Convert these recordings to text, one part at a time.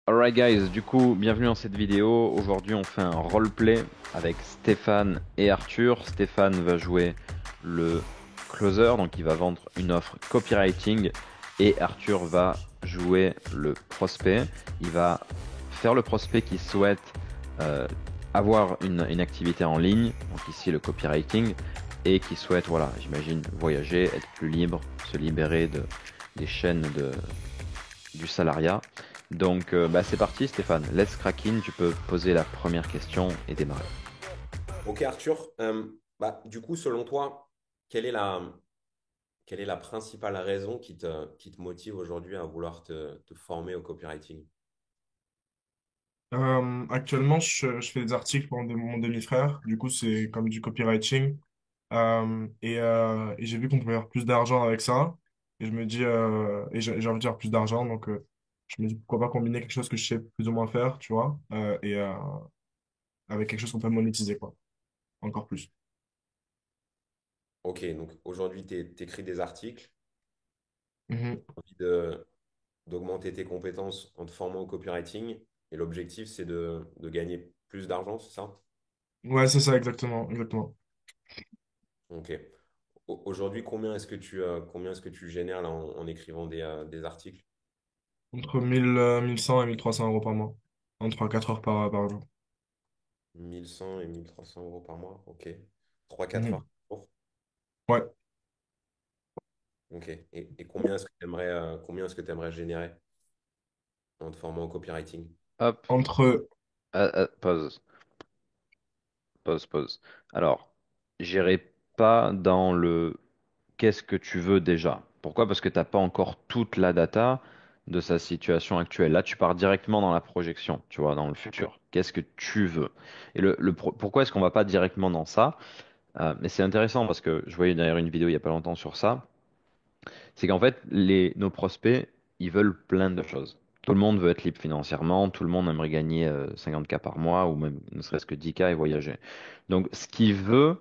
Alright guys, du coup, bienvenue dans cette vidéo. Aujourd'hui, on fait un roleplay avec Stéphane et Arthur. Stéphane va jouer le closer, donc il va vendre une offre copywriting, et Arthur va jouer le prospect. Il va faire le prospect qui souhaite euh, avoir une activité en ligne, donc ici le copywriting, et qui souhaite, voilà, j'imagine, voyager, être plus libre, se libérer des chaînes du salariat. Donc, c'est parti, Stéphane. Let's crack in. Tu peux poser la première question et démarrer. Ok Arthur, du coup, selon toi, quelle est quelle est la principale raison qui te motive aujourd'hui à vouloir te former au copywriting? Actuellement, je fais des articles pour mon demi-frère. Du coup, c'est comme du copywriting. Et j'ai vu qu'on pouvait faire plus d'argent avec ça. Et je me dis, j'ai envie de faire plus d'argent. Donc, je me dis, pourquoi pas combiner quelque chose que je sais plus ou moins faire, tu vois, avec quelque chose qu'on peut monétiser, quoi. Encore plus. Ok, donc aujourd'hui, tu écris des articles, Mhm. tu as envie d'augmenter tes compétences en te formant au copywriting, et l'objectif, c'est de gagner plus d'argent, c'est ça? Ouais, c'est ça, exactement, exactement. Ok. Aujourd'hui, combien est-ce que tu génères là, en écrivant des articles? Entre 1100 et 1300 € par mois. En 3 4 heures par jour. 1 100 et 1 300 € par mois, ok. 3 4 heures Mhm. par jour. Ouais. Ok. Et combien est-ce que tu aimerais générer en te formant au copywriting? Hop, Entre, pause, pause. Alors, j'irai pas dans le qu'est-ce que tu veux déjà. Pourquoi? Parce que t'as pas encore toute la data de sa situation actuelle. Là, tu pars directement dans la projection, tu vois, dans le futur. Qu'est-ce que tu veux? Et pourquoi est-ce qu'on va pas directement dans ça? Mais c'est intéressant parce que je voyais d'ailleurs une vidéo il y a pas longtemps sur ça. C'est qu'en fait, nos prospects, ils veulent plein de choses. Tout le monde veut être libre financièrement, tout le monde aimerait gagner 50K par mois ou même ne serait-ce que 10K et voyager. Donc, ce qu'il veut,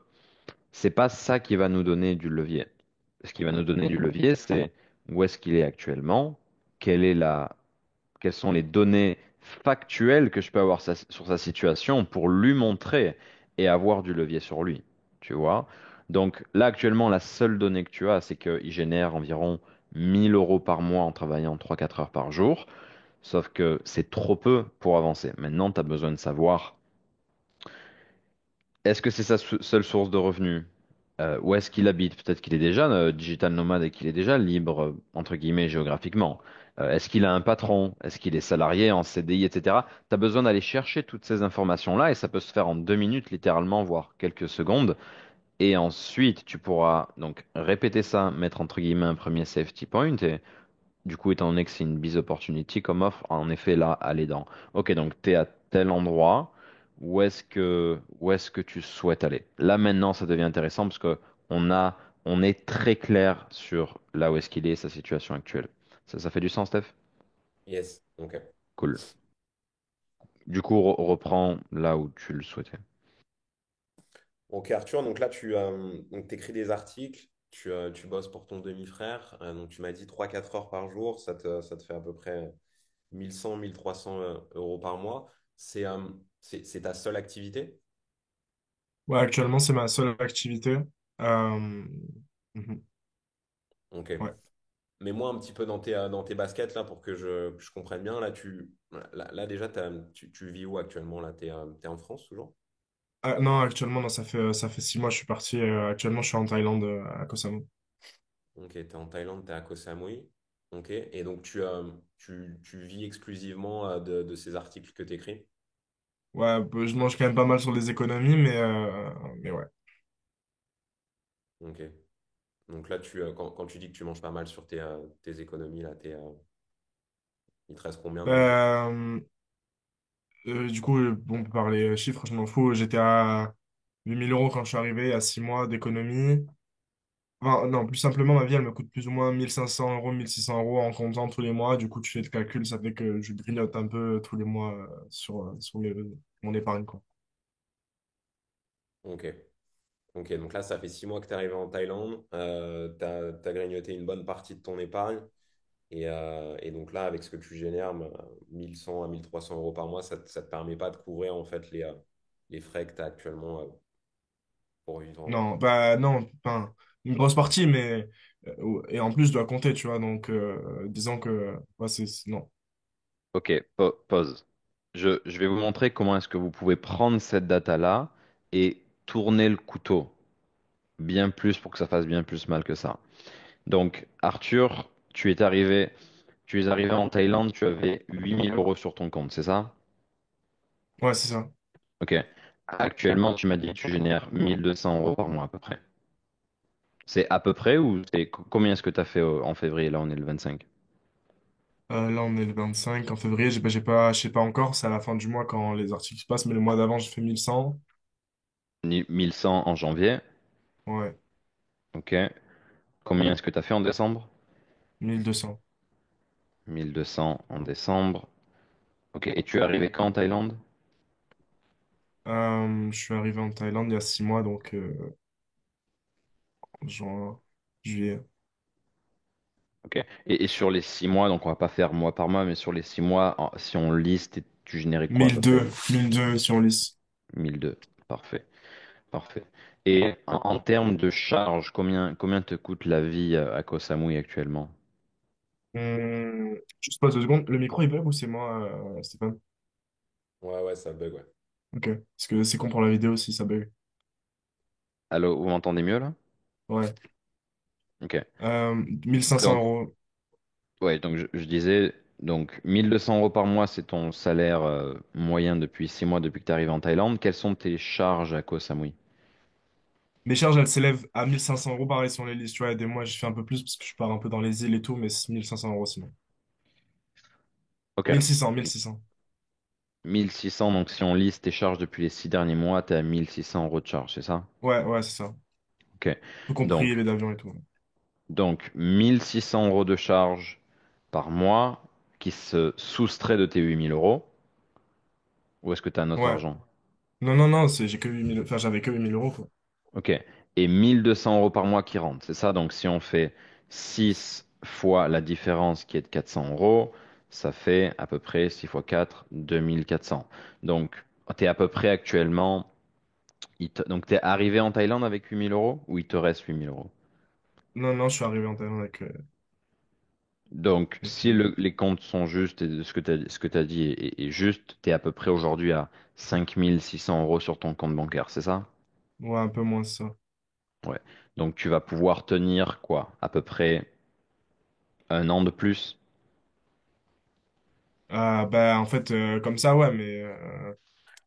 c'est pas ça qui va nous donner du levier. Ce qui va nous donner du levier, c'est où est-ce qu'il est actuellement, quelle est la quelles sont les données factuelles que je peux avoir sur sa situation pour lui montrer et avoir du levier sur lui. Tu vois? Donc là, actuellement, la seule donnée que tu as, c'est qu'il génère environ 1 000 € par mois en travaillant 3 4 heures par jour. Sauf que c'est trop peu pour avancer. Maintenant, tu as besoin de savoir, est-ce que c'est sa seule source de revenus? Où est-ce qu'il habite? Peut-être qu'il est déjà digital nomade et qu'il est déjà libre, entre guillemets, géographiquement. Est-ce qu'il a un patron? Est-ce qu'il est salarié en CDI, etc. Tu as besoin d'aller chercher toutes ces informations-là et ça peut se faire en 2 minutes, littéralement, voire quelques secondes. Et ensuite, tu pourras donc répéter ça, mettre entre guillemets un premier safety point. Et du coup, étant donné que c'est une biz opportunity comme offre, en effet, là, aller dans. Ok, donc tu es à tel endroit. Où est-ce que tu souhaites aller? Là, maintenant, ça devient intéressant parce que on a, on est très clair sur là où est-ce qu'il est, sa situation actuelle. Ça fait du sens, Steph? Yes. Ok. Cool. Du coup, reprends là où tu le souhaitais. Ok, Arthur, donc là, tu écris des articles, tu bosses pour ton demi-frère. Donc, tu m'as dit 3 4 heures par jour, ça te fait à peu près 1 100 1 300 € par mois. C'est ta seule activité? ouais, actuellement, c'est ma seule activité. Mhm. Ok. Ouais. Mets-moi un petit peu dans tes baskets là pour que je comprenne bien. Là, déjà, tu vis où actuellement? Là, t'es en France toujours? Ah, non, actuellement, non, ça fait 6 mois que je suis parti. Actuellement, je suis en Thaïlande, à Koh Samui. Ok, t'es en Thaïlande, t'es à Koh Samui. Ok, et donc tu vis exclusivement de ces articles que tu écris. Ouais, je mange quand même pas mal sur les économies, mais ouais. Ok, donc là, quand tu dis que tu manges pas mal sur tes économies, là, il te reste combien dans le compte? Euh, du coup, bon, on peut parler chiffres, je m'en fous. J'étais à 8 000 € quand je suis arrivé, à 6 mois d'économie. Enfin, non, plus simplement, ma vie, elle me coûte plus ou moins 1 500 €, 1 600 € en comptant tous les mois. Du coup, tu fais le calcul, ça fait que je grignote un peu tous les mois sur mon épargne, quoi. Ok, ok, donc là, ça fait 6 mois que tu es arrivé en Thaïlande. Tu as grignoté une bonne partie de ton épargne. Et donc là, avec ce que tu génères, 1100 à 1300 euros par mois, ça te permet pas de couvrir en fait les frais que tu as actuellement pour vivre. Non, bah non, enfin, une grosse partie, mais et en plus, je dois compter, tu vois, donc disons que ouais, non. Ok, pause. Je vais vous montrer comment est-ce que vous pouvez prendre cette data-là et tourner le couteau bien plus pour que ça fasse bien plus mal que ça. Donc, Arthur, tu es arrivé en Thaïlande, tu avais 8 000 € sur ton compte, c'est ça? Ouais, c'est ça. Ok. Actuellement, tu m'as dit que tu génères 1 200 € par mois à peu près. C'est à peu près ou c'est combien est-ce que tu as fait en février? Là, on est le 25. Là, on est le 25 en février, je sais pas encore, c'est à la fin du mois quand les articles se passent, mais le mois d'avant, j'ai fait 1100. 1100 en janvier. Ouais, Ok. Combien est-ce que tu as fait en décembre? 1200. 1200 en décembre. Ok. Et tu es arrivé quand en Thaïlande? Je suis arrivé en Thaïlande il y a 6 mois, donc juin, juillet. Ok. Et sur les 6 mois, donc on va pas faire mois par mois, mais sur les 6 mois, si on liste, tu générais quoi à peu près? 1002 si on lisse. 1002. Parfait. Parfait. Et en termes de charge, combien te coûte la vie à Koh Samui actuellement? Juste pas 2 secondes, le micro il bug ou c'est moi, Stéphane? Ouais, ouais, ça bug, ouais. Ok, parce que c'est con pour la vidéo si ça bug. Allô, vous m'entendez mieux là? Ouais. Ok. 1500 Donc, euros. ouais, donc je disais, donc 1200 € par mois, c'est ton salaire moyen depuis 6 mois, depuis que tu arrives en Thaïlande. Quelles sont tes charges à Koh Samui? Mes charges, elles s'élèvent à 1500 euros, pareil, sur les listes. Tu vois, et des mois, je fais un peu plus parce que je pars un peu dans les îles et tout, mais c'est 1500 euros sinon. Ok. 1600, 1600. 1600, donc si on liste tes charges depuis les 6 derniers mois, tu es à 1600 € de charge, c'est ça? Ouais, ouais, c'est ça. Ok. Tout compris, Donc, les d'avion et tout. donc 1600 € de charge par mois qui se soustrait de tes 8 000 €. Ou est-ce que tu as un autre Ouais. argent? Non, non, non, j'ai que 8000, enfin, j'avais que 8000 euros, quoi. Ok. Et 1200 € par mois qui rentrent, c'est ça? Donc si on fait 6 fois la différence qui est de 400 euros, ça fait à peu près 6 fois 4, 2400. Donc tu es à peu près actuellement. Donc tu es arrivé en Thaïlande avec 8 000 € ou il te reste 8 000 €? Non, non, je suis arrivé en Thaïlande Donc avec si les comptes sont justes et ce que tu dit est juste, tu es à peu près aujourd'hui à 5 600 € sur ton compte bancaire, c'est ça? ouais, un peu moins ça. Ouais. Donc tu vas pouvoir tenir quoi? À peu près un an de plus. Bah, en fait, comme ça, ouais,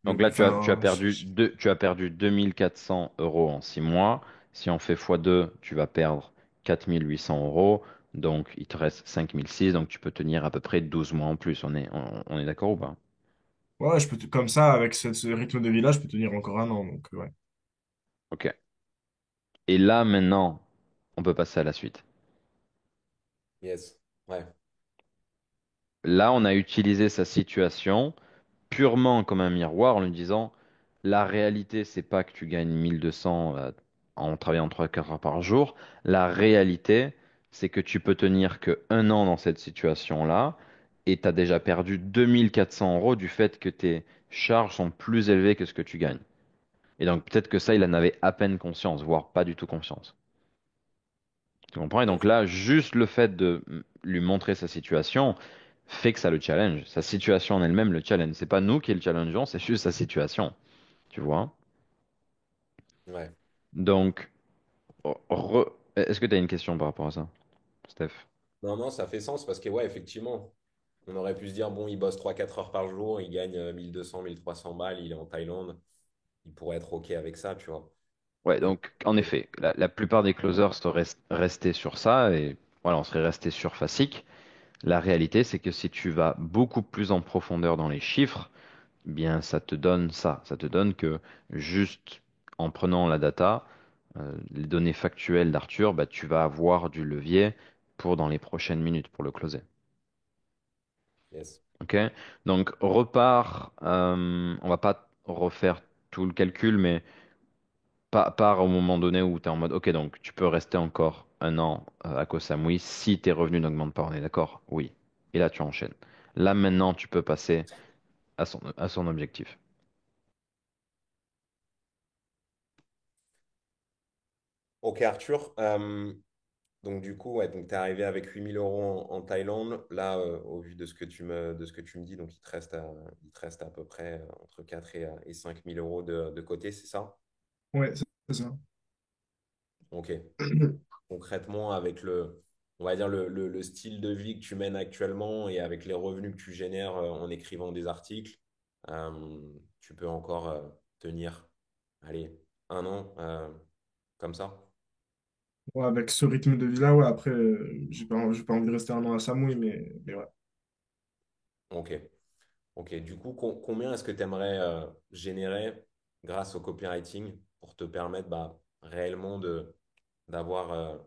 Donc là, enfin, tu as perdu 2400 € en 6 mois. Si on fait x2, tu vas perdre 4800 €. Donc il te reste 5006. Donc tu peux tenir à peu près 12 mois en plus. On est d'accord ou pas? ouais, comme ça, avec ce rythme de vie-là, je peux tenir encore un an, donc, ouais. Ok. Et là, maintenant, on peut passer à la suite. Yes. Ouais. Là, on a utilisé sa situation purement comme un miroir en lui disant, la réalité, c'est pas que tu gagnes 1200 en travaillant 3 4 heures par jour. La réalité, c'est que tu peux tenir que un an dans cette situation-là et tu as déjà perdu 2400 € du fait que tes charges sont plus élevées que ce que tu gagnes. Et donc peut-être que ça, il en avait à peine conscience, voire pas du tout conscience. Tu comprends? Et donc Ok. là, juste le fait de lui montrer sa situation fait que ça le challenge. Sa situation en elle-même le challenge. C'est pas nous qui le challengeons, c'est juste sa situation. Tu vois? Ouais. Donc, est-ce que tu as une question par rapport à ça, Steph? Non, non, ça fait sens parce que, ouais, effectivement, on aurait pu se dire, bon, il bosse 3 4 heures par jour, il gagne 1200 1300 balles, il est en Thaïlande, il pourrait être OK avec ça, tu vois. Ouais, Mais donc en effet, la plupart des closers seraient restés sur ça et voilà, on serait resté sur Facic. La réalité, c'est que si tu vas beaucoup plus en profondeur dans les chiffres, eh bien ça te donne ça. Ça te donne que juste en prenant la data, les données factuelles d'Arthur, bah, tu vas avoir du levier pour dans les prochaines minutes pour le closer. yes. Ok? Donc repart, on va pas refaire tout le calcul, mais Part au moment donné où tu es en mode, ok, donc tu peux rester encore un an à Koh Samui si tes revenus n'augmentent pas, on est d'accord? Oui. Et là, tu enchaînes. Là, maintenant, tu peux passer à son objectif. Ok, Arthur. Donc du coup, ouais, donc tu es arrivé avec 8 000 € en Thaïlande. Là, au vu de ce que tu me dis, donc il te reste à peu près entre 4 et 5 000 € de côté, c'est ça? Ouais, c'est ça. Ok. Concrètement, avec on va dire le style de vie que tu mènes actuellement et avec les revenus que tu génères en écrivant des articles, tu peux encore tenir, allez, un an comme ça. Ouais, avec ce rythme de vie-là, ouais, après, j'ai pas envie de rester un an à Samui, mais ouais. Ok. Ok, du coup, combien est-ce que tu aimerais générer grâce au copywriting pour te permettre réellement d'avoir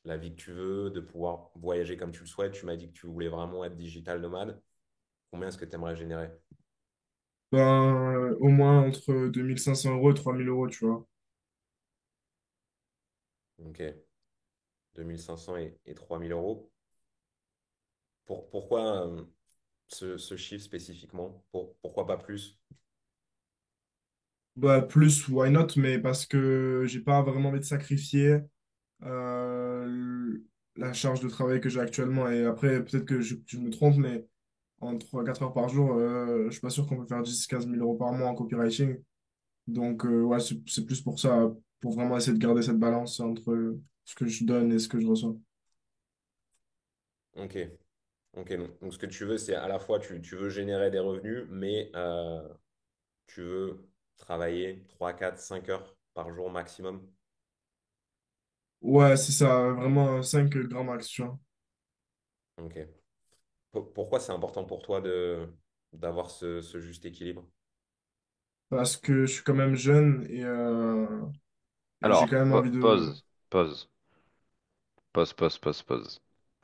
la vie que tu veux, de pouvoir voyager comme tu le souhaites? Tu m'as dit que tu voulais vraiment être digital nomade. Combien est-ce que tu aimerais générer? Ben, au moins entre 2 500 € et 3 000 €, tu vois. Ok, 2 500 et 3 000 €. Pourquoi ce chiffre spécifiquement? Pourquoi pas plus? Bah, plus, why not, mais parce que j'ai pas vraiment envie de sacrifier la charge de travail que j'ai actuellement. Et après, peut-être que je me trompe, mais en 3 4 heures par jour, je suis pas sûr qu'on peut faire 10 15 000 € par mois en copywriting. Donc, ouais, c'est plus pour ça, pour vraiment essayer de garder cette balance entre ce que je donne et ce que je reçois. Ok, ok. Donc, ce que tu veux, c'est à la fois, tu veux générer des revenus, mais tu veux travailler 3 4 5 heures par jour maximum. Ouais, c'est ça, vraiment 5 grands max, tu vois. Ok. Pourquoi c'est important pour toi d'avoir ce juste équilibre? Parce que je suis quand même jeune et j'ai quand Alors, même envie de... pause, pause.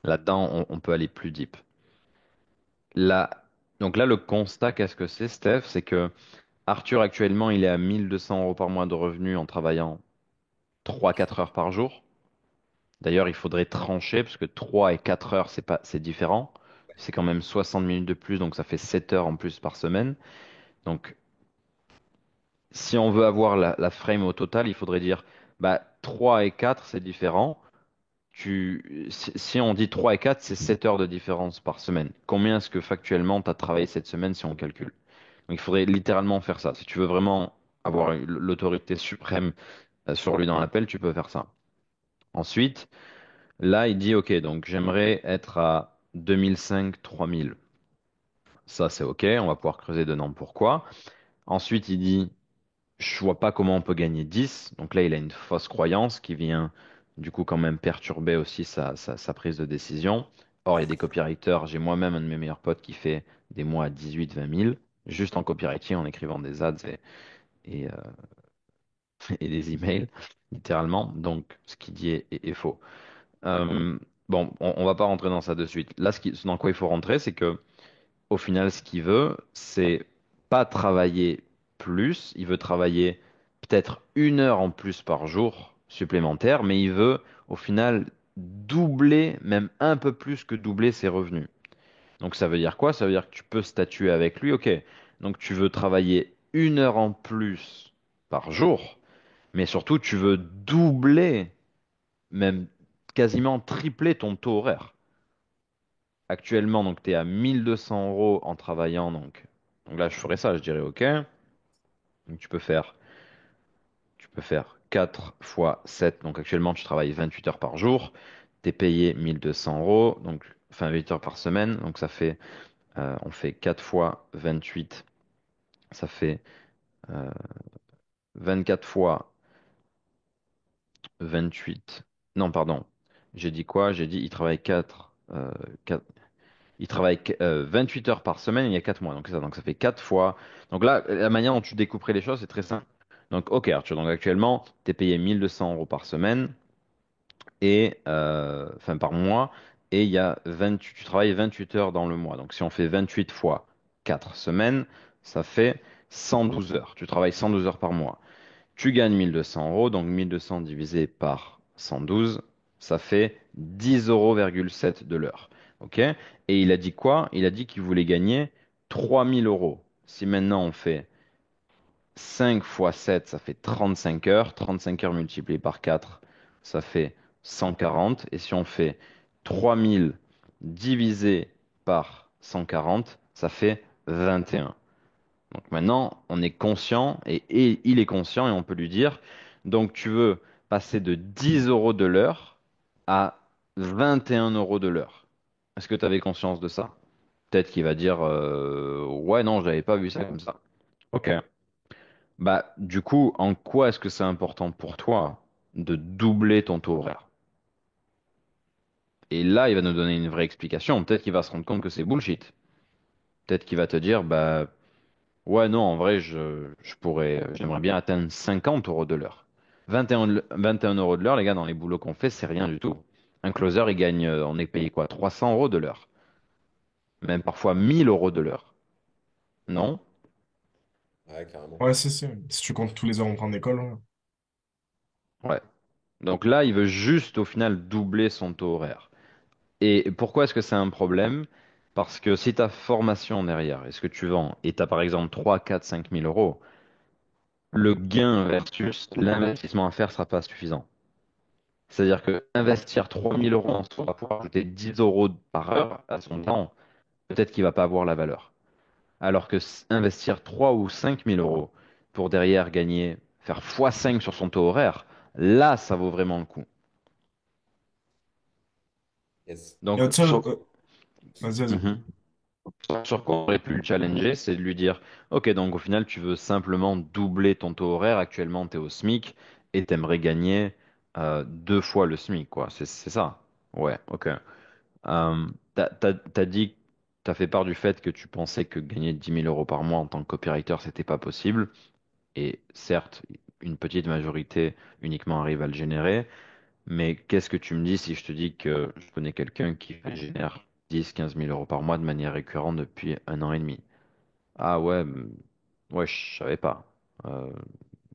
Là-dedans, on peut aller plus deep. Là, donc là, le constat, qu'est-ce que c'est, Steph? C'est que Arthur, actuellement, il est à 1 200 € par mois de revenus en travaillant 3 4 heures par jour. D'ailleurs, il faudrait trancher, parce que 3 et 4 heures, c'est différent. C'est quand même 60 minutes de plus, donc ça fait 7 heures en plus par semaine. Donc, si on veut avoir la frame au total, il faudrait dire, 3 et 4, c'est différent. Si on dit 3 et 4, c'est 7 heures de différence par semaine. Combien est-ce que factuellement tu as travaillé cette semaine si on calcule? Donc il faudrait littéralement faire ça. Si tu veux vraiment avoir l'autorité suprême sur lui dans l'appel, tu peux faire ça. Ensuite, là, il dit, OK, donc j'aimerais être à 2005, 3000. Ça, c'est OK, on va pouvoir creuser dedans pourquoi. Ensuite, il dit, je vois pas comment on peut gagner 10. Donc là, il a une fausse croyance qui vient du coup quand même perturber aussi sa prise de décision. Or, il y a des copywriters. J'ai moi-même un de mes meilleurs potes qui fait des mois à 18, 20 000 juste en copywriting, en écrivant des ads et, euh, et des emails, littéralement. Donc, ce qu'il dit est faux. Euh, bon, on va pas rentrer dans ça de suite. Là, ce dans quoi il faut rentrer, c'est que au final, ce qu'il veut, c'est pas travailler plus, il veut travailler peut-être 1 heure en plus par jour supplémentaire, mais il veut au final doubler, même un peu plus que doubler ses revenus. Donc ça veut dire quoi? Ça veut dire que tu peux statuer avec lui, ok. Donc tu veux travailler 1 heure en plus par jour, mais surtout tu veux doubler, même quasiment tripler ton taux horaire. Actuellement, donc, tu es à 1 200 € en travaillant. Donc là, je ferais ça, je dirais OK. Donc tu peux faire 4 fois 7. Donc actuellement, tu travailles 28 heures par jour. Tu es payé 1 200 €, donc enfin 8 heures par semaine. Donc on fait 4 fois 28. Ça fait 24 fois 28. Non, pardon. J'ai dit quoi? J'ai dit il travaille 4. Il travaille 28 heures par semaine, il y a 4 mois. Donc ça fait 4 fois. Donc là, la manière dont tu découperais les choses, c'est très simple. Donc, ok, Arthur, donc actuellement, tu es payé 1 200 € par semaine, enfin par mois, et tu travailles 28 heures dans le mois. Donc si on fait 28 fois 4 semaines, ça fait 112 heures. Tu travailles 112 heures par mois. Tu gagnes 1200 euros, donc 1200 divisé par 112, ça fait 10,7 € de l'heure. OK? Et il a dit quoi? Il a dit qu'il voulait gagner 3000 euros. Si maintenant on fait 5 fois 7, ça fait 35 heures. 35 heures multipliées par 4, ça fait 140. Et si on fait 3000 divisé par 140, ça fait 21. Donc maintenant, on est conscient et il est conscient et on peut lui dire, donc tu veux passer de 10 euros de l'heure à 21 euros de l'heure. Est-ce que tu avais conscience de ça? Peut-être qu'il va dire, ouais, non, j'avais pas vu ça comme ça. Ok. Bah, du coup, en quoi est-ce que c'est important pour toi de doubler ton taux horaire? Et là, il va nous donner une vraie explication. Peut-être qu'il va se rendre compte que c'est bullshit. Peut-être qu'il va te dire, bah, ouais, non, en vrai, j'aimerais bien atteindre 50 euros de l'heure. 21 euros de l'heure, les gars, dans les boulots qu'on fait, c'est rien du tout. Un closer, il gagne, on est payé quoi? 300 euros de l'heure. Même parfois 1000 euros de l'heure. Non? Ouais, carrément. Ouais, si, si. Si tu comptes tous les heures en prend d'école, ouais. Ouais. Donc là, il veut juste, au final, doubler son taux horaire. Et pourquoi est-ce que c'est un problème? Parce que si ta formation derrière, est-ce que tu vends, et tu as par exemple 3, 4, 5 000 euros, le gain versus l'investissement à faire sera pas suffisant. C'est-à-dire que investir 3000 euros en soi pour ajouter 10 euros par heure à son temps, peut-être qu'il va pas avoir la valeur. Alors que investir 3 ou 5000 euros pour derrière gagner, faire x5 sur son taux horaire, là, ça vaut vraiment le coup. Yes. Et Donc, autre chose, vas-y, vas-y. Mhm. Sur quoi on aurait pu le challenger, c'est de lui dire, OK, donc au final, tu veux simplement doubler ton taux horaire. Actuellement, tu es au SMIC et tu aimerais gagner deux fois le SMIC, quoi. C'est ça. Ouais, OK. T'as dit, t'as fait part du fait que tu pensais que gagner 10 000 € par mois en tant que copywriter, c'était pas possible. Et certes, une petite majorité uniquement arrive à le générer. Mais qu'est-ce que tu me dis si je te dis que je connais quelqu'un qui génère 10, 15 000 € par mois de manière récurrente depuis un an et demi? Ah ouais, ouais, je savais pas. Euh,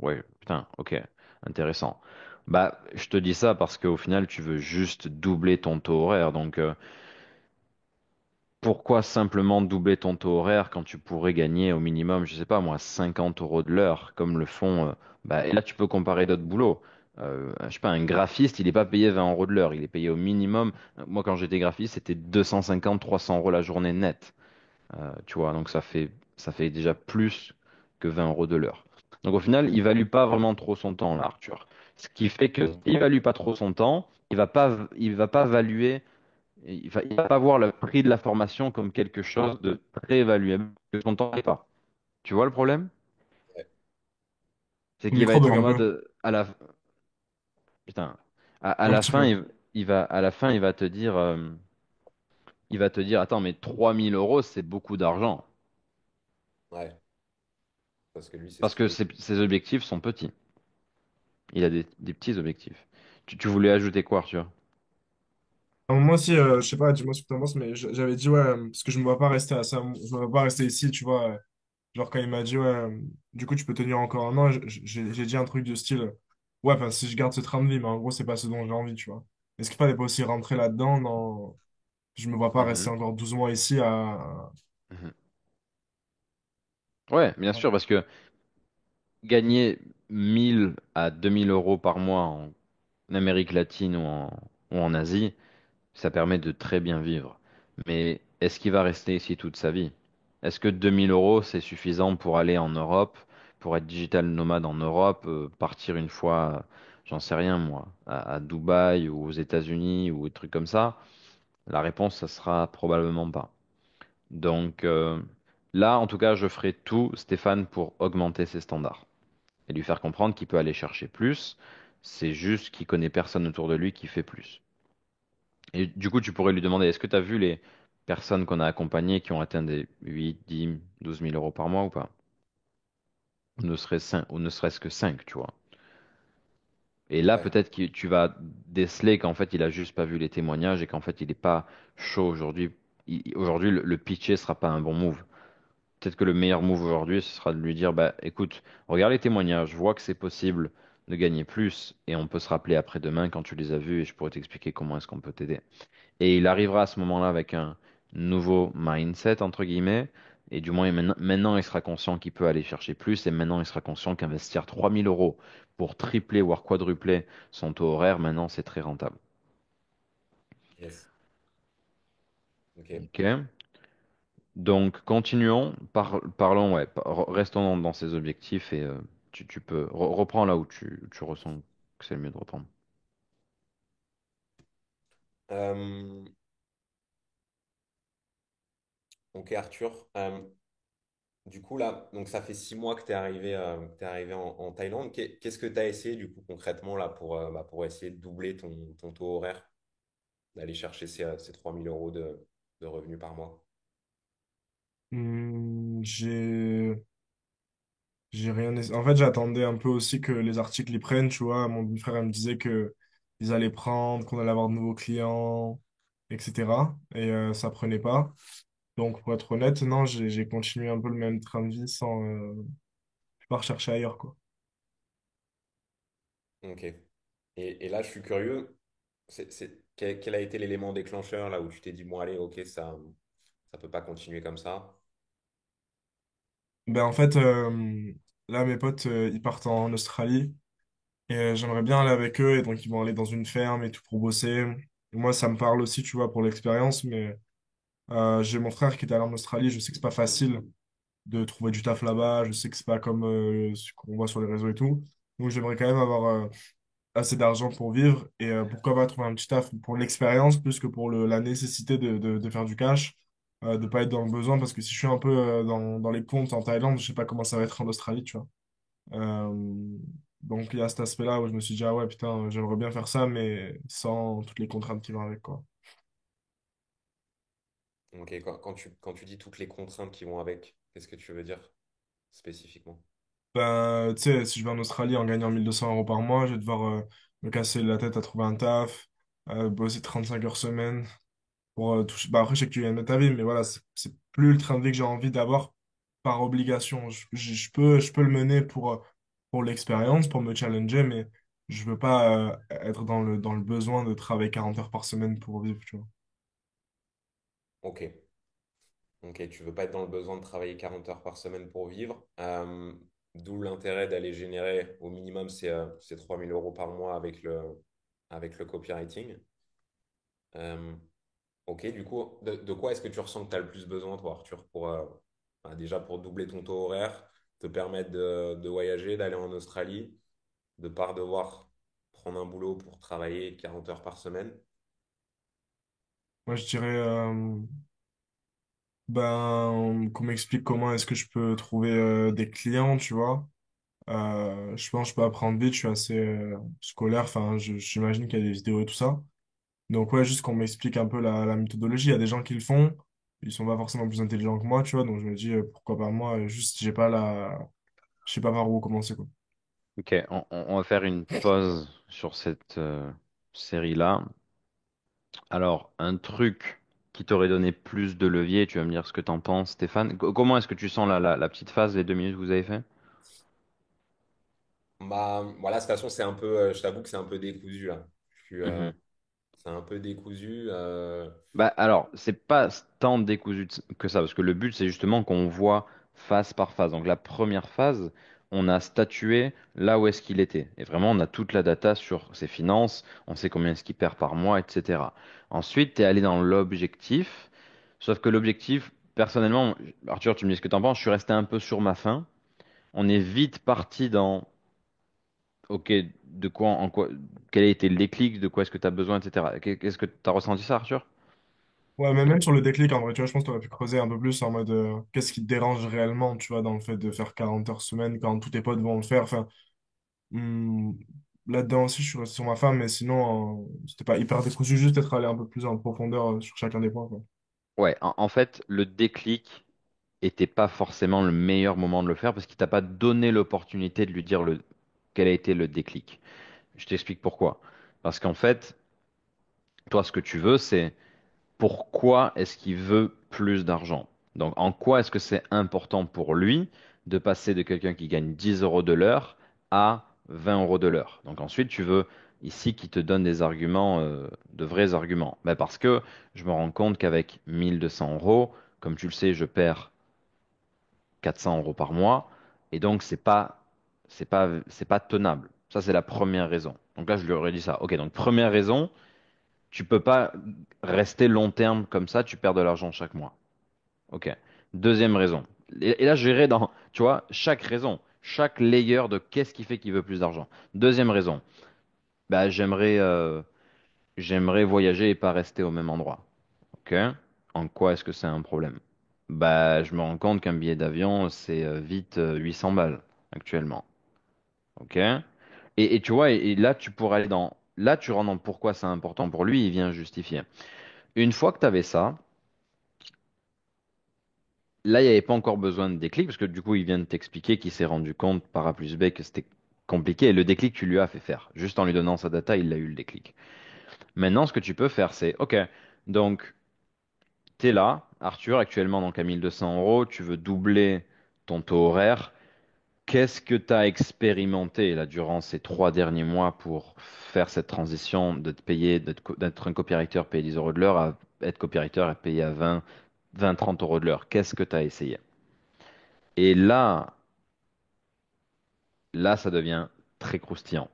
ouais, putain, ok, intéressant. Bah, je te dis ça parce qu'au final, tu veux juste doubler ton taux horaire. Donc, pourquoi simplement doubler ton taux horaire quand tu pourrais gagner au minimum, je sais pas moi, 50 euros de l'heure, comme le font. Bah, et là, tu peux comparer d'autres boulots. Je sais pas, un graphiste, il n'est pas payé 20 euros de l'heure, il est payé au minimum. Moi, quand j'étais graphiste, c'était 250, 300 euros la journée nette. Tu vois, donc ça fait déjà plus que 20 euros de l'heure. Donc au final, il value pas vraiment trop son temps, là, Arthur. Ce qui fait que s'il value pas trop son temps, il va pas valuer il va pas voir le prix de la formation comme quelque chose de très évaluable, que son temps n'est pas. Tu vois le problème? Ouais. C'est Le qu'il va micro être bug en un peu. mode putain, à Un la petit fin, peu. à la fin, il va te dire, attends, mais 3000 € c'est beaucoup d'argent. Ouais. Parce que lui, c'est ce Parce qu'il que veut. ses objectifs sont petits. Il a des petits objectifs. Tu voulais ajouter quoi, Arthur? À un moment aussi, je sais pas, dis-moi ce que t'en penses, mais j'avais dit, ouais, parce que je me vois pas rester à ça, je me vois pas rester ici, tu vois. Genre, quand il m'a dit, ouais, du coup, tu peux tenir encore un an, j'ai dit un truc de style, ouais, enfin, si je garde ce train de vie, mais en gros, c'est pas ce dont j'ai envie, tu vois. Est-ce qu'il fallait pas aussi rentrer là-dedans dans... Je me vois pas rester Mhm, encore 12 mois ici à... mhm. Ouais, bien sûr, parce que gagner 1000 à 2000 € par mois en Amérique latine ou en Asie, ça permet de très bien vivre. Mais est-ce qu'il va rester ici toute sa vie? Est-ce que 2000 € c'est suffisant pour aller en Europe, pour être digital nomade en Europe, partir une fois, j'en sais rien moi, à Dubaï ou aux États-Unis ou des trucs comme ça? La réponse, ça sera probablement pas. Donc là, en tout cas, je ferai tout, Stéphane, pour augmenter ses standards et lui faire comprendre qu'il peut aller chercher plus. C'est juste qu'il connaît personne autour de lui qui fait plus. Et du coup, tu pourrais lui demander, est-ce que tu as vu les personnes qu'on a accompagnées qui ont atteint des 8, 10, 12 000 € par mois ou pas? Ou ne serait-ce que 5, tu vois. Et là, Ouais. peut-être que tu vas déceler qu'en fait, il a juste pas vu les témoignages et qu'en fait, il n'est pas chaud aujourd'hui. Aujourd'hui, le pitcher sera pas un bon move. peut-être que le meilleur move aujourd'hui, ce sera de lui dire, bah écoute, regarde les témoignages, je vois que c'est possible de gagner plus et on peut se rappeler après-demain quand tu les as vus et je pourrais t'expliquer comment est-ce qu'on peut t'aider. Et il arrivera à ce moment-là avec un nouveau mindset, entre guillemets, et du moins maintenant il sera conscient qu'il peut aller chercher plus et maintenant il sera conscient qu'investir 3 000 € pour tripler voire quadrupler son taux horaire, maintenant c'est très rentable. Yes. Ok. Ok. Donc, continuons, parlons, ouais, restons dans ces objectifs et tu peux reprends là où tu ressens que c'est le mieux de reprendre. Euh, ok, Arthur. Du coup, là, donc ça fait 6 mois que t'es arrivé en Thaïlande. Qu'est-ce que tu as essayé, du coup, concrètement, là, pour essayer de doubler ton taux horaire, d'aller chercher ces 3 000 € de revenus par mois? Hmm, j'ai rien. En fait, j'attendais un peu aussi que les articles y prennent, tu vois. Mon frère elle me disait que ils allaient prendre, qu'on allait avoir de nouveaux clients, etc. Et ça prenait pas. Donc, pour être honnête, non, j'ai continué un peu le même train de vie sans pas rechercher ailleurs, quoi. Ok. Et là, je suis curieux. Quel a été l'élément déclencheur, là, où tu t'es dit, bon, allez, ok, ça peut pas continuer comme ça. Ben, en fait, là, mes potes, ils partent en Australie et j'aimerais bien aller avec eux. Et donc, ils vont aller dans une ferme et tout pour bosser. Moi, ça me parle aussi, tu vois, pour l'expérience, mais j'ai mon frère qui est allé en Australie. Je sais que c'est pas facile de trouver du taf là-bas. Je sais que c'est pas comme ce qu'on voit sur les réseaux et tout. Donc, j'aimerais quand même avoir assez d'argent pour vivre et pourquoi pas trouver un petit taf pour l'expérience plus que pour la nécessité de faire du cash, de pas être dans le besoin parce que si je suis un peu dans les comptes en Thaïlande, je sais pas comment ça va être en Australie, tu vois. Euh, donc il y a cet aspect-là où je me suis dit, ah ouais, putain, j'aimerais bien faire ça, mais sans toutes les contraintes qui vont avec, quoi. Ok, quand tu dis toutes les contraintes qui vont avec, qu'est-ce que tu veux dire spécifiquement? Ben, tu sais, si je vais en Australie en gagnant 1 200 € par mois, je vais devoir me casser la tête à trouver un taf, bosser 35 heures semaine pour toucher. Bah, après, je sais que tu gagnes de ta vie, mais voilà, c'est plus le train de vie que j'ai envie d'avoir par obligation. Je peux le mener pour l'expérience, pour me challenger, mais je veux pas être dans le besoin de travailler 40 heures par semaine pour vivre, tu vois. Ok. Ok, tu veux pas être dans le besoin de travailler 40 heures par semaine pour vivre. D'où l'intérêt d'aller générer au minimum ces 3 000 € par mois avec le copywriting. Euh, ok, du coup, de quoi est-ce que tu ressens que tu as le plus besoin, toi, Arthur, bah, déjà pour doubler ton taux horaire, te permettre de voyager, d'aller en Australie, de pas devoir prendre un boulot pour travailler 40 heures par semaine? Moi, je dirais ben, qu'on m'explique comment est-ce que je peux trouver des clients, tu vois. Je pense que je peux apprendre vite, je suis assez scolaire, enfin, j'imagine qu'il y a des vidéos et tout ça. Donc ouais, juste qu'on m'explique un peu la méthodologie. Il y a des gens qui le font, ils sont pas forcément plus intelligents que moi, tu vois. Donc je me dis, pourquoi pas moi, juste je sais pas par où commencer, quoi. Ok, on va faire une pause sur cette série-là. Alors, un truc qui t'aurait donné plus de levier, tu vas me dire ce que t'en penses, Stéphane. Comment est-ce que tu sens la petite phase, les 2 minutes que vous avez fait? Bah, voilà, cette façon, je t'avoue que c'est un peu décousu là. C'est un peu décousu. Bah alors, c'est pas tant décousu que ça, parce que le but, c'est justement qu'on voit phase par phase. Donc la première phase, on a statué là où est-ce qu'il était. Et vraiment, on a toute la data sur ses finances, on sait combien est-ce qu'il perd par mois, etc. Ensuite, tu es allé dans l'objectif, sauf que l'objectif, personnellement, Arthur, tu me dis ce que tu en penses, je suis resté un peu sur ma faim. On est vite parti dans, ok, de quoi, en quoi, quel a été le déclic, de quoi est-ce que tu as besoin, etc. Qu'est-ce que tu as ressenti ça, Arthur? Ouais, mais même sur le déclic, en vrai, tu vois, je pense que tu aurais pu creuser un peu plus en mode qu'est-ce qui te dérange réellement, tu vois, dans le fait de faire 40 heures semaine quand tous tes potes vont le faire. Enfin, hmm, là-dedans aussi, je suis resté sur ma femme, mais sinon, c'était pas hyper décousu, juste être allé un peu plus en profondeur sur chacun des points, quoi. Ouais, en fait, le déclic était pas forcément le meilleur moment de le faire parce qu'il t'a pas donné l'opportunité de lui dire quel a été le déclic. Je t'explique pourquoi. Parce qu'en fait, toi, ce que tu veux, c'est pourquoi est-ce qu'il veut plus d'argent? Donc, en quoi est-ce que c'est important pour lui de passer de quelqu'un qui gagne 10 euros de l'heure à 20 euros de l'heure? Donc, ensuite, tu veux ici qu'il te donne des arguments, de vrais arguments. Ben, parce que je me rends compte qu'avec 1200 euros, comme tu le sais, je perds 400 euros par mois. Et donc, c'est pas tenable. Ça, c'est la première raison. Donc là, je lui aurais dit ça. Ok, donc première raison, tu peux pas rester long terme comme ça, tu perds de l'argent chaque mois. Ok. Deuxième raison. Et là, j'irai dans, tu vois, chaque raison, chaque layer de qu'est-ce qui fait qu'il veut plus d'argent. Deuxième raison. Bah, j'aimerais voyager et pas rester au même endroit. Ok. En quoi est-ce que c'est un problème? Bah, je me rends compte qu'un billet d'avion, c'est vite 800 balles actuellement. Ok. Et tu vois, et là, tu pourrais aller dans, là, tu rentres dans pourquoi c'est important pour lui, il vient justifier. Une fois que tu avais ça, là, il n'y avait pas encore besoin de déclic, parce que du coup, il vient de t'expliquer qu'il s'est rendu compte par A plus B que c'était compliqué, et le déclic, tu lui as fait faire. Juste en lui donnant sa data, il a eu le déclic. Maintenant, ce que tu peux faire, c'est, OK, donc, tu es là, Arthur, actuellement, donc à 1200 euros, tu veux doubler ton taux horaire. Qu'est-ce que tu as expérimenté, là, durant ces 3 derniers mois pour faire cette transition de te payer, d'être un copywriter payé 10 euros de l'heure à être copywriter et payé à 30 euros de l'heure? Qu'est-ce que tu as essayé? Et là, ça devient très croustillant.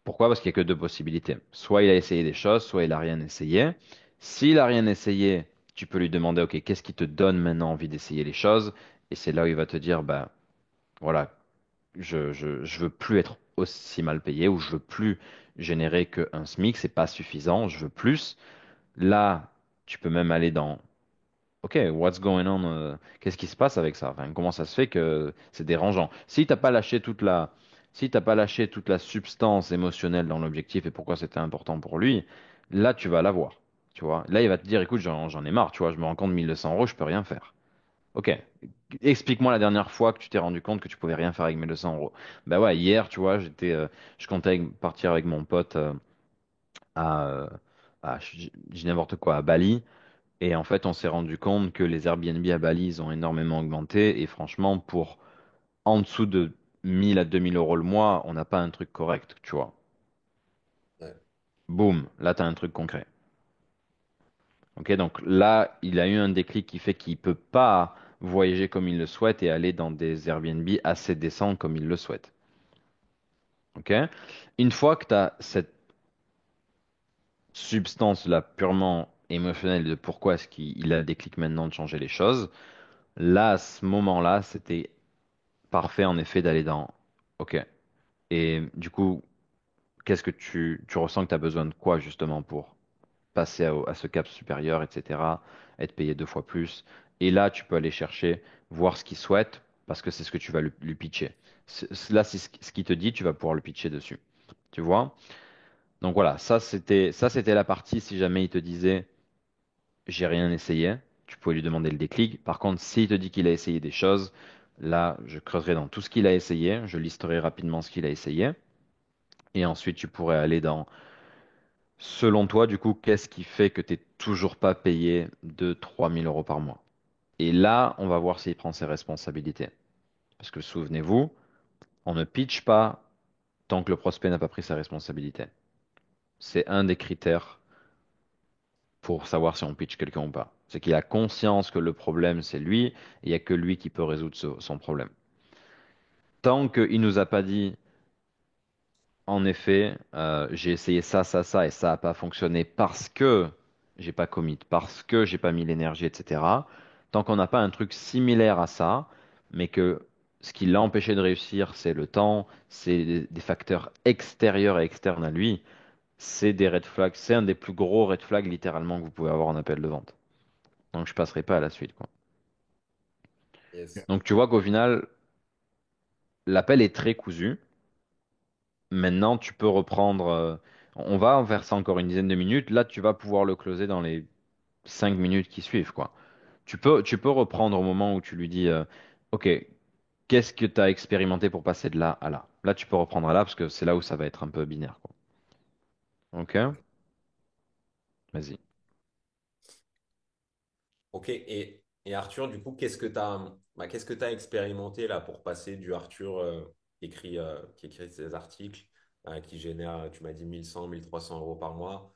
Pourquoi? Parce qu'il n'y a que deux possibilités. Soit il a essayé des choses, soit il n'a rien essayé. S'il n'a rien essayé, tu peux lui demander, OK, qu'est-ce qui te donne maintenant envie d'essayer les choses? Et c'est là où il va te dire, bah voilà, je veux plus être aussi mal payé ou je veux plus générer qu'un SMIC, c'est pas suffisant, je veux plus. Là, tu peux même aller dans OK, what's going on? Qu'est-ce qui se passe avec ça? Enfin, comment ça se fait que c'est dérangeant? Si t'as pas lâché toute la substance émotionnelle dans l'objectif et pourquoi c'était important pour lui, là, tu vas l'avoir. Tu vois? Là, il va te dire, écoute, j'en ai marre, tu vois, je me rends compte 1200 euros, je peux rien faire. OK. Explique-moi la dernière fois que tu t'es rendu compte que tu pouvais rien faire avec 1200 euros. Bah ouais, hier, tu vois, je comptais partir avec mon pote à, euh, je dis n'importe quoi, à Bali. Et en fait, on s'est rendu compte que les Airbnb à Bali, ils ont énormément augmenté. Et franchement, pour en dessous de 1000 à 2000 euros le mois, on n'a pas un truc correct, tu vois. Ouais. Boum, là, tu as un truc concret. Ok, donc là, il a eu un déclic qui fait qu'il peut pas voyager comme il le souhaite et aller dans des Airbnb assez décents comme il le souhaite. Ok? Une fois que tu as cette substance-là purement émotionnelle de pourquoi est-ce qu'il a le déclic maintenant de changer les choses, là, à ce moment-là, c'était parfait en effet d'aller dans OK. Et du coup, qu'est-ce que tu ressens que tu as besoin de quoi justement pour passer à ce cap supérieur, etc., être payé 2 fois plus. Et là, tu peux aller chercher, voir ce qu'il souhaite, parce que c'est ce que tu vas lui pitcher. Là, c'est ce qu'il te dit, tu vas pouvoir le pitcher dessus. Tu vois? Donc voilà, ça c'était la partie si jamais il te disait j'ai rien essayé, tu pouvais lui demander le déclic. Par contre, s'il te dit qu'il a essayé des choses, là, je creuserai dans tout ce qu'il a essayé, je listerai rapidement ce qu'il a essayé. Et ensuite, tu pourrais aller dans, selon toi, du coup, qu'est-ce qui fait que tu n'es toujours pas payé de 3000 euros par mois? Et là, on va voir s'il prend ses responsabilités. Parce que souvenez-vous, on ne pitch pas tant que le prospect n'a pas pris sa responsabilité. C'est un des critères pour savoir si on pitch quelqu'un ou pas. C'est qu'il a conscience que le problème, c'est lui, et il n'y a que lui qui peut résoudre son problème. Tant qu'il nous a pas dit, en effet, j'ai essayé ça, ça, ça, et ça n'a pas fonctionné parce que j'ai pas commit, parce que j'ai pas mis l'énergie, etc. Tant qu'on n'a pas un truc similaire à ça, mais que ce qui l'a empêché de réussir, c'est le temps, c'est des facteurs extérieurs et externes à lui, c'est des red flags, c'est un des plus gros red flags littéralement que vous pouvez avoir en appel de vente. Donc je passerai pas à la suite, quoi. Yes. Donc tu vois qu'au final, l'appel est très cousu. Maintenant, tu peux reprendre. On va en faire ça encore une dizaine de minutes. Là, tu vas pouvoir le closer dans les 5 minutes qui suivent, quoi. Tu peux reprendre au moment où tu lui dis, OK, qu'est-ce que tu as expérimenté pour passer de là à là? Là, tu peux reprendre à là parce que c'est là où ça va être un peu binaire, quoi. OK? Vas-y. Ok. Et Et Arthur, du coup, qu'est-ce que tu expérimenté là pour passer du Arthur qui écrit ses articles, qui génère, tu m'as dit 1100, 1300 € par mois,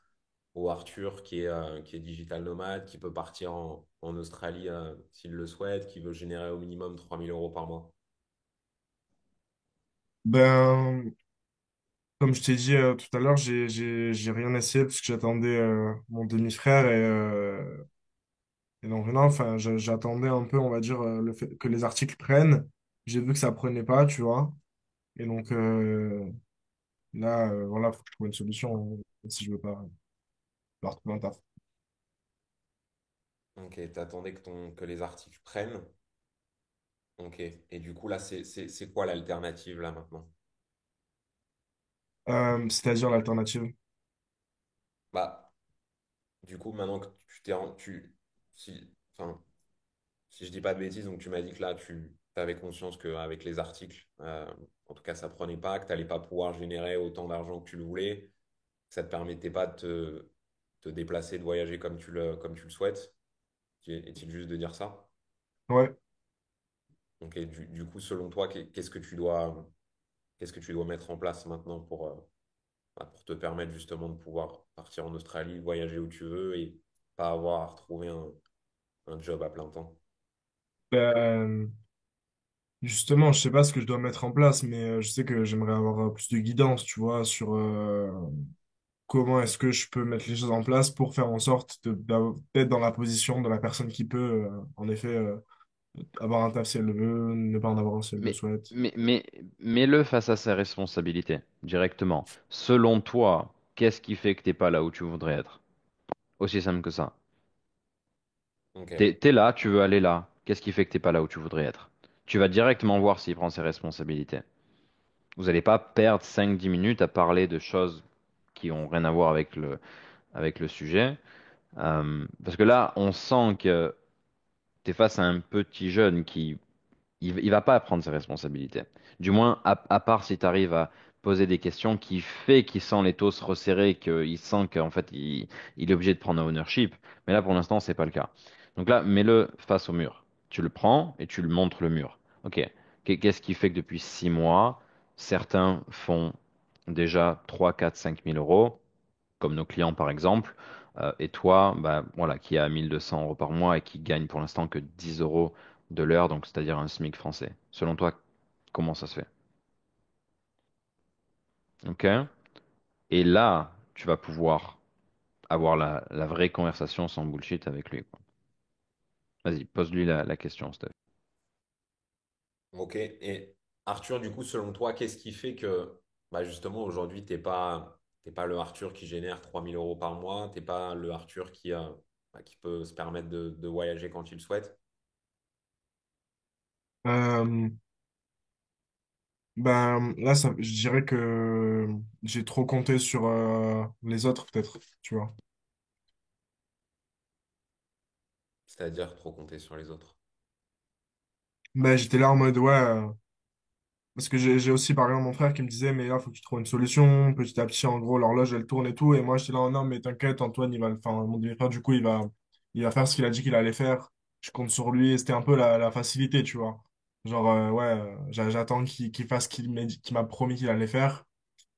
au Arthur qui est digital nomade, qui peut partir en Australie s'il le souhaite, qui veut générer au minimum 3000 € par mois. Ben, comme je t'ai dit tout à l'heure, j'ai rien essayé parce que j'attendais mon demi-frère et donc non, enfin, j'attendais un peu, on va dire, le fait que les articles prennent. J'ai vu que ça prenait pas, tu vois. Et donc là, voilà, faut que je trouve une solution si je veux pas leur trouver un taf. Ok, t'attendais que les articles prennent. Ok, et du coup, là, c'est quoi l'alternative là maintenant? C'est-à-dire l'alternative. Bah, du coup, maintenant que tu t'es en- tu, si, enfin, si je dis pas de bêtises, donc tu m'as dit que là, tu avais conscience qu'avec les articles, en tout cas, ça prenait pas, que tu n'allais pas pouvoir générer autant d'argent que tu le voulais, que ça ne te permettait pas de te déplacer, de voyager comme tu le souhaites. Est-il juste de dire ça? Ouais. Donc, et du coup, selon toi, qu'est-ce que tu dois mettre en place maintenant pour te permettre justement de pouvoir partir en Australie, voyager où tu veux et pas avoir à retrouver un job à plein temps? Ben, justement, je sais pas ce que je dois mettre en place, mais je sais que j'aimerais avoir plus de guidance, tu vois, sur comment est-ce que je peux mettre les choses en place pour faire en sorte d'être dans la position de la personne qui peut, en effet, avoir un taf si elle le veut, ne pas en avoir un si elle le Mais, souhaite. mais mets-le face à ses responsabilités, directement. Selon toi, qu'est-ce qui fait que t'es pas là où tu voudrais être? Aussi simple que ça. Ok, T'es là, tu veux aller là. Qu'est-ce qui fait que t'es pas là où tu voudrais être? Tu vas directement voir s'il prend ses responsabilités. Vous n'allez pas perdre 5-10 minutes à parler de choses qui ont rien à voir avec le sujet. Parce que là, on sent que tu es face à un petit jeune qui il va pas prendre ses responsabilités. Du moins, à part si tu arrives à poser des questions qui fait qu'il sent les taux se resserrer, qu'il sent qu'en fait il est obligé de prendre un ownership. Mais là, pour l'instant, c'est pas le cas. Donc là, mets-le face au mur. Tu le prends et tu lui montres le mur. Ok. Qu'est-ce qui fait que depuis 6 mois, certains font déjà 3, 4, 5 000 euros, comme nos clients par exemple, et toi, bah, voilà, qui a 1 200 € par mois et qui gagne pour l'instant que 10 euros de l'heure, donc c'est-à-dire un SMIC français. Selon toi, comment ça se fait? Ok? Et là, tu vas pouvoir avoir la vraie conversation sans bullshit avec lui, quoi. Vas-y, pose-lui la question, Steph. ok. Et Arthur, du coup, selon toi, qu'est-ce qui fait que bah, justement aujourd'hui, t'es pas le Arthur qui génère 3000 € par mois, t'es pas le Arthur qui peut se permettre de voyager quand il le souhaite? Euh, ben, là, je dirais que j'ai trop compté sur les autres, peut-être, tu vois. C'est-à-dire trop compter sur les autres. Ben, j'étais là en mode, ouais. Parce que j'ai aussi parlé à mon frère qui me disait, mais là, faut que tu trouves une solution. Petit à petit, en gros, l'horloge, elle tourne et tout. Et moi, j'étais là, non, mais t'inquiète, Antoine, enfin, mon demi-frère, du coup, il va faire ce qu'il a dit qu'il allait faire. Je compte sur lui. Et c'était un peu la facilité, tu vois. Genre, ouais, j'attends qu'il fasse ce qu'il m'a promis qu'il allait faire.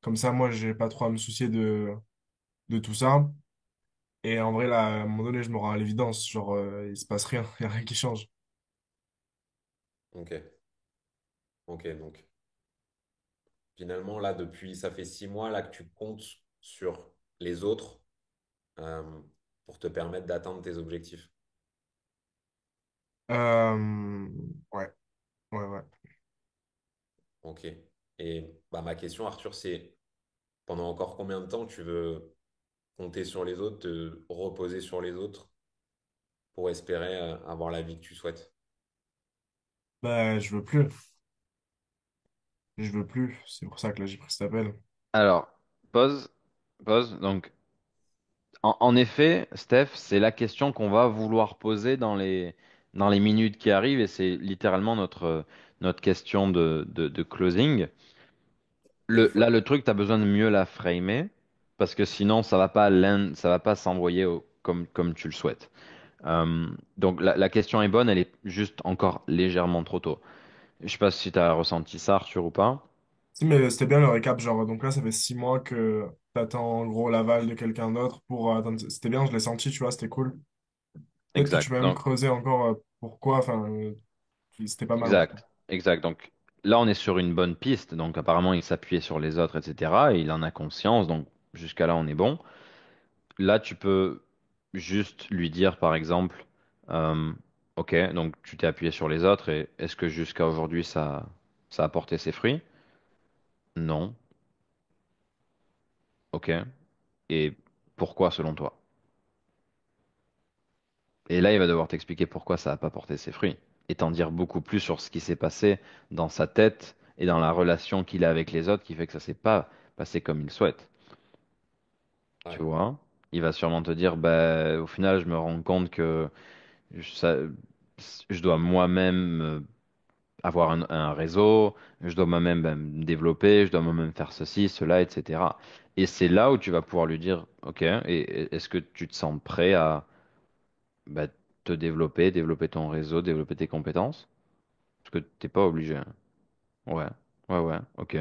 Comme ça, moi, j'ai pas trop à me soucier de tout ça. Et en vrai, là, à un moment donné, je me rends à l'évidence. Genre, il se passe rien. Il n'y a rien qui change. Ok, ok, donc finalement, là, ça fait 6 mois là que tu comptes sur les autres euh, pour te permettre d'atteindre tes objectifs. Euh, ouais, ouais, ouais. Ok. Et bah, ma question, Arthur, c'est pendant encore combien de temps tu veux compter sur les autres, te reposer sur les autres pour espérer avoir la vie que tu souhaites? Bah, je veux plus. Je veux plus. C'est pour ça que là, j'ai pris cet appel. Alors, pause, pause. Donc, en effet, Steph, c'est la question qu'on va vouloir poser dans les minutes qui arrivent et c'est littéralement notre question de closing. Là, le truc, tu as besoin de mieux la framer parce que sinon, ça va pas s'envoyer comme tu le souhaites. Donc la question est bonne, elle est juste encore légèrement trop tôt. Je sais pas si tu as ressenti ça, Arthur, ou pas. Si, mais c'était bien le récap, genre, donc là, ça fait 6 mois que t'attends en gros l'aval de quelqu'un d'autre pour attendre. C'était bien, je l'ai senti, tu vois, c'était cool. Peut-être que tu Exact. peux même Donc, creuser encore pourquoi, enfin, c'était pas mal en tout cas. exact. Exact. Donc là, on est sur une bonne piste. Donc apparemment, il s'appuyait sur les autres, etc. Et il en a conscience. Donc jusqu'à là, on est bon. Là, tu peux juste lui dire, par exemple, euh, OK, donc tu t'es appuyé sur les autres et est-ce que jusqu'à aujourd'hui, ça a porté ses fruits? Non. OK. Et pourquoi selon toi? Et là, il va devoir t'expliquer pourquoi ça n'a pas porté ses fruits. Et t'en dire beaucoup plus sur ce qui s'est passé dans sa tête et dans la relation qu'il a avec les autres qui fait que ça s'est pas passé comme il souhaite. Tu Ouais, vois? Il va sûrement te dire, bah, au final, je me rends compte que ça- je dois moi-même avoir un réseau, je dois moi-même me développer, je dois moi-même faire ceci, cela, etc. Et c'est là où tu vas pouvoir lui dire, OK, et est-ce que tu te sens prêt à bah, te développer, développer ton réseau, développer tes compétences? Parce que t'es pas obligé, hein. Ouais, ouais, ouais, OK.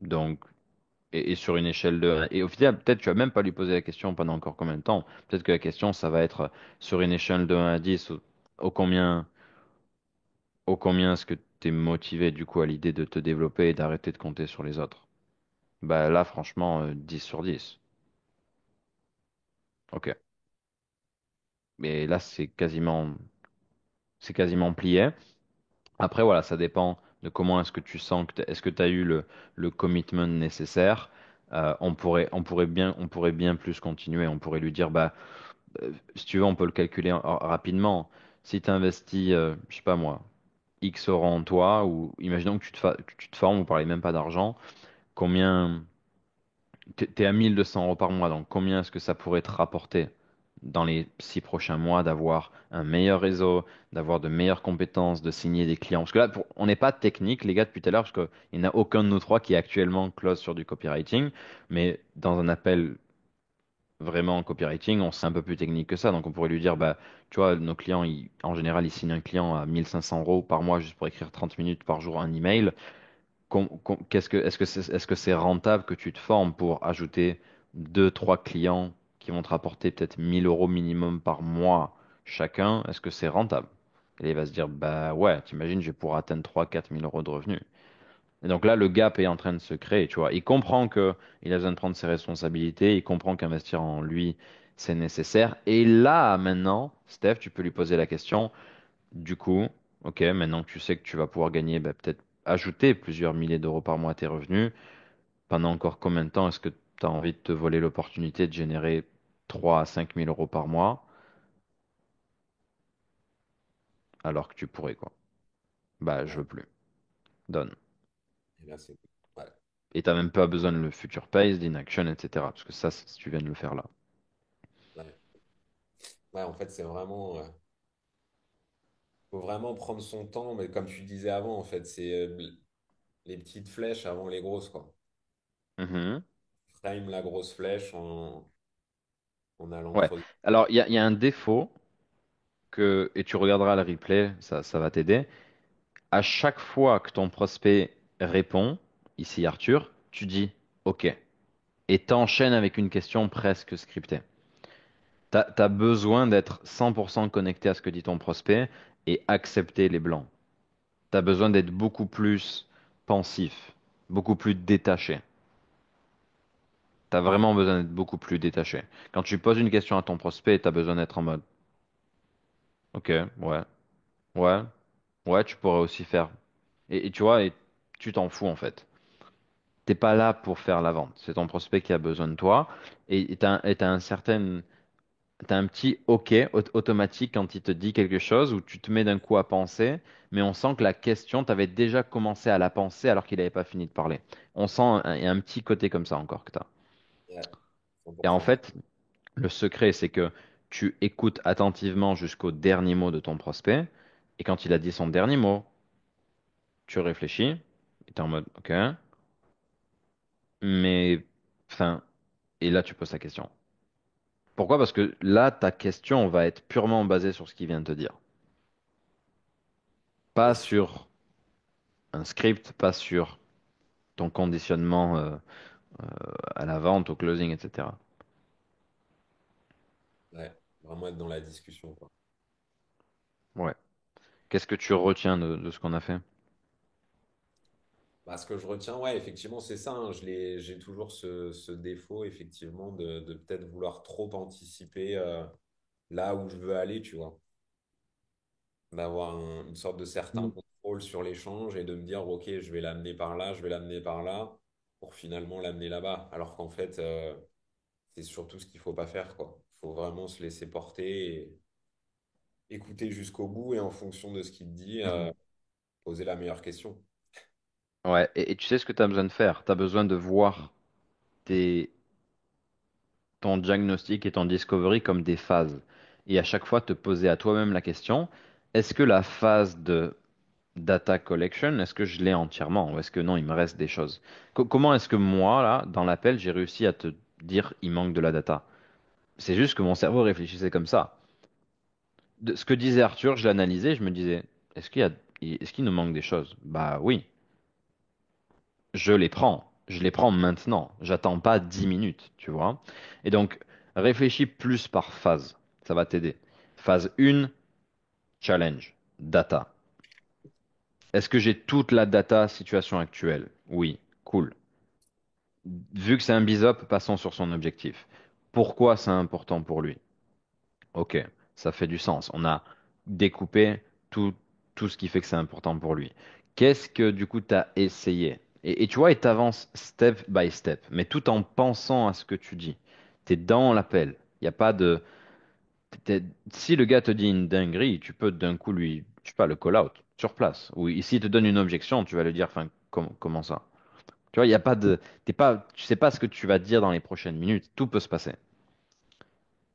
Donc, et sur une échelle de... Et au final, peut-être tu vas même pas lui poser la question pendant encore combien de temps. Peut-être que la question, ça va être sur une échelle de 1 à 10, au combien, au combien est-ce que tu es motivé du coup à l'idée de te développer et d'arrêter de compter sur les autres? Bah là, franchement, 10 sur 10. OK. Mais là, c'est quasiment plié. Après, voilà, ça dépend de comment est-ce que tu sens est-ce que tu as eu le commitment nécessaire. On pourrait bien plus continuer. On pourrait lui dire, bah, si tu veux, on peut le calculer rapidement. Si tu investis, je sais pas moi, X euros en toi, ou imaginons que tu te formes, vous parlez même pas d'argent, combien, t'es à 1 200 € par mois, donc combien est-ce que ça pourrait te rapporter dans les 6 prochains mois d'avoir un meilleur réseau, d'avoir de meilleures compétences, de signer des clients? Parce que là, on n'est pas technique, les gars, depuis tout à l'heure, parce qu'il n'y en a aucun de nous trois qui est actuellement close sur du copywriting, mais dans un appel vraiment en copywriting, on sait un peu plus technique que ça. Donc on pourrait lui dire, bah, tu vois, nos clients, en général, ils signent un client à 1 500 € par mois juste pour écrire 30 minutes par jour un email. Est-ce que c'est rentable que tu te formes pour ajouter deux, trois clients qui vont te rapporter peut-être 1 000 € minimum par mois chacun? Est-ce que c'est rentable? Et il va se dire, bah ouais, t'imagines, je vais pouvoir atteindre 3 4 000 € de revenus. Et donc là, le gap est en train de se créer, tu vois. Il comprend que il a besoin de prendre ses responsabilités, il comprend qu'investir en lui, c'est nécessaire. Et là, maintenant, Steph, tu peux lui poser la question, du coup, ok, maintenant que tu sais que tu vas pouvoir gagner, bah, peut-être ajouter plusieurs milliers d'euros par mois à tes revenus, pendant encore combien de temps est-ce que tu as envie de te voler l'opportunité de générer 3 à 5 000 € par mois alors que tu pourrais, quoi? Bah, je ouais. veux plus. Donne. Et là, c'est. Ouais, Et t'as même pas besoin de le future pace, d'inaction, etc. Parce que ça, tu viens de le faire là. ouais. Ouais, en fait, c'est vraiment. Faut vraiment prendre son temps, mais comme tu disais avant, en fait, c'est les petites flèches avant les grosses, quoi. Mhm. Frame la grosse flèche en allant Ouais. creuser. Alors, il y a un défaut et tu regarderas le replay, ça va t'aider. À chaque fois que ton prospect répond, ici Arthur, tu dis OK. Et t'enchaînes avec une question presque scriptée. T'as besoin d'être 100% connecté à ce que dit ton prospect et accepter les blancs. T'as besoin d'être beaucoup plus pensif, beaucoup plus détaché. T'as Ouais, vraiment besoin d'être beaucoup plus détaché. Quand tu poses une question à ton prospect, t'as besoin d'être en mode OK, ouais, ouais, ouais, tu pourrais aussi faire. Et tu vois, et tu t'en fous en fait. T'es pas là pour faire la vente. C'est ton prospect qui a besoin de toi. Et t'as un petit OK automatique quand il te dit quelque chose où tu te mets d'un coup à penser, mais on sent que la question, t'avais déjà commencé à la penser alors qu'il n'avait pas fini de parler. On sent il y a un petit côté comme ça encore que t'as. ouais, Et en 100%. fait, le secret, c'est que tu écoutes attentivement jusqu'au dernier mot de ton prospect. Et quand il a dit son dernier mot, tu réfléchis. Et t'es en mode OK. Mais, enfin, et là, tu poses ta question. Pourquoi? Parce que là, ta question va être purement basée sur ce qu'il vient de te dire. Pas Yes. sur un script, pas sur ton conditionnement à la vente, au closing, etc. Ouais, vraiment être dans la discussion, quoi. Ouais. Qu'est-ce que tu retiens de ce qu'on a fait? Bah, ce que je retiens, ouais, effectivement, c'est ça, hein. J'ai toujours ce défaut, effectivement, de peut-être vouloir trop anticiper là où je veux aller, tu vois. D'avoir une sorte de certain Mm. contrôle sur l'échange et de me dire, OK, je vais l'amener par là, je vais l'amener par là, pour finalement l'amener là-bas. Alors qu'en fait, c'est surtout ce qu'il faut pas faire, quoi. Il faut vraiment se laisser porter et écouter jusqu'au bout et en fonction de ce qu'il te dit, Mhm. poser la meilleure question. Ouais, et tu sais ce que tu as besoin de faire? Tu as besoin de voir tes, ton diagnostic et ton discovery comme des phases. Et à chaque fois, te poser à toi-même la question, est-ce que la phase de data collection, est-ce que je l'ai entièrement ou est-ce que non, il me reste des choses? Comment est-ce que moi, là, dans l'appel, j'ai réussi à te dire il manque de la data? C'est juste que mon cerveau réfléchissait comme ça. Ce que disait Arthur, je l'analysais, je me disais, est-ce qu'il nous manque des choses? Bah oui, je les prends. Je les prends maintenant. J'attends pas 10 minutes, tu vois. Et donc, réfléchis plus par phase. Ça va t'aider. Phase 1, challenge, data. Est-ce que j'ai toute la data situation actuelle? Oui, cool. Vu que c'est un bisop, passons sur son objectif. Pourquoi c'est important pour lui? Ok, ça fait du sens. On a découpé tout, tout ce qui fait que c'est important pour lui. Qu'est-ce que du coup tu as essayé? Et tu vois, il t'avance step by step, mais tout en pensant à ce que tu dis. Tu es dans l'appel. Il n'y a pas de... Si le gars te dit une dinguerie, tu peux d'un coup lui, je sais pas, le call out sur place. Ou s'il te donne une objection, tu vas lui dire, enfin, comment ça? Tu vois, il y a pas de... tu sais pas ce que tu vas dire dans les prochaines minutes. Tout peut se passer.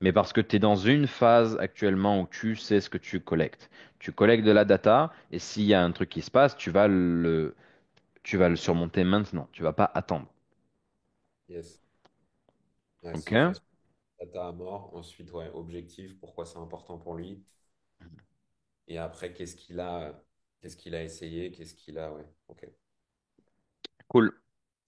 Mais parce que tu es dans une phase actuellement où tu sais ce que tu collectes. Tu collectes de la data et s'il y a un truc qui se passe, tu vas le surmonter maintenant. Tu vas pas attendre. Yes. Ouais, Ok? surface data à mort. Ensuite, ouais, objectif, pourquoi c'est important pour lui. Et après, qu'est-ce qu'il a essayé, qu'est-ce qu'il a, ouais. OK. Cool.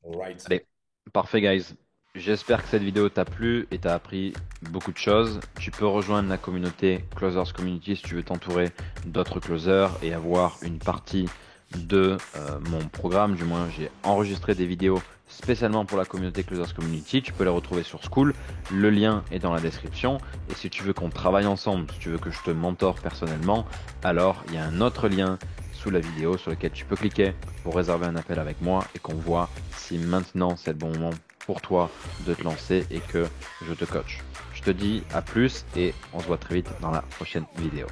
All right. Allez, parfait, guys. J'espère que cette vidéo t'a plu et t'a appris beaucoup de choses. Tu peux rejoindre la communauté Closers Community si tu veux t'entourer d'autres closers et avoir une partie de mon programme. Du moins, j'ai enregistré des vidéos spécialement pour la communauté Closers Community. Tu peux les retrouver sur School. Le lien est dans la description. Et si tu veux qu'on travaille ensemble, si tu veux que je te mentore personnellement, alors il y a un autre lien sous la vidéo sur lequel tu peux cliquer pour réserver un appel avec moi et qu'on voit si maintenant c'est le bon moment pour toi de te lancer et que je te coach. Je te dis à plus et on se voit très vite dans la prochaine vidéo.